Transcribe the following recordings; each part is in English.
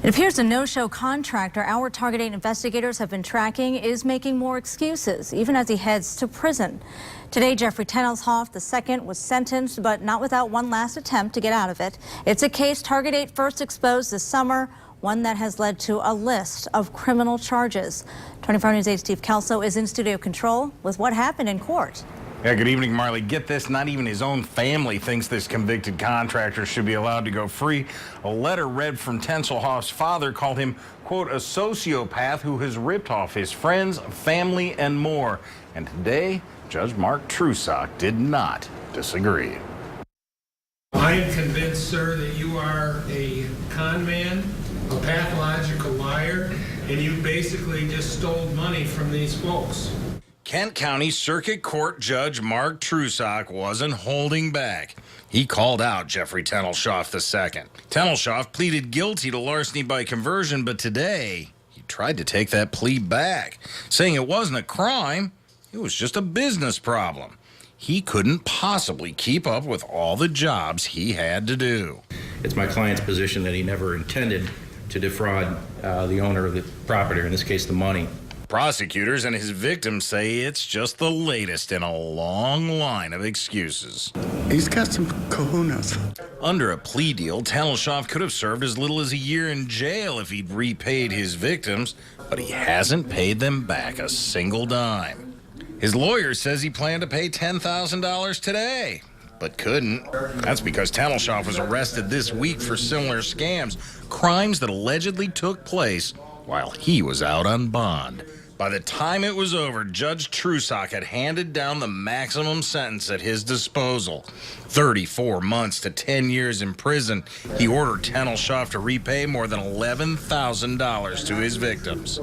It appears a no-show contractor our Target 8 investigators have been tracking is making more excuses, even as he heads to prison. Today, Jeffrey Tennelshoff II was sentenced, but not without one last attempt to get out of it. It's a case Target 8 first exposed this summer, one that has led to a list of criminal charges. 24 News 8 Steve Kelso is in studio control with what happened in court. Yeah, good evening, Marley. Get this, not even his own family thinks this convicted contractor should be allowed to go free. A letter read from Tennelshoff's father called him, quote, a sociopath who has ripped off his friends, family, and more. And today, Judge Mark Trusock did not disagree. I am convinced, sir, that you are a con man, a pathological liar, and you basically just stole money from these folks. Kent County Circuit Court Judge Mark Trusock wasn't holding back. He called out Jeffrey Tennelshoff II. Tennelshoff pleaded guilty to larceny by conversion, but today he tried to take that plea back, saying it wasn't a crime, it was just a business problem. He couldn't possibly keep up with all the jobs he had to do. It's my client's position that he never intended to defraud the owner of the property, or in this case, the money. Prosecutors and his victims say it's just the latest in a long line of excuses. He's got some kahunas. Under a plea deal, Tennelshoff could have served as little as a year in jail if he'd repaid his victims, but he hasn't paid them back a single dime. His lawyer says he planned to pay $10,000 today, but couldn't. That's because Tennelshoff was arrested this week for similar scams, crimes that allegedly took place while he was out on bond. By the time it was over, Judge Trusock had handed down the maximum sentence at his disposal, 34 months to 10 years in prison. He ordered Tennelshoff to repay more than $11,000 to his victims,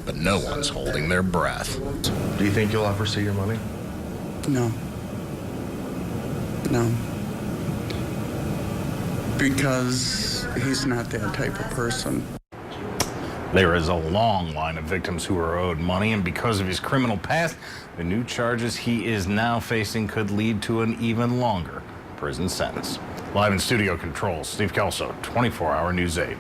but no one's holding their breath. Do you think you'll ever see your money? No. No. Because he's not that type of person. There is a long line of victims who are owed money, and because of his criminal past, the new charges he is now facing could lead to an even longer prison sentence. Live in studio control, Steve Kelso, 24 Hour News 8.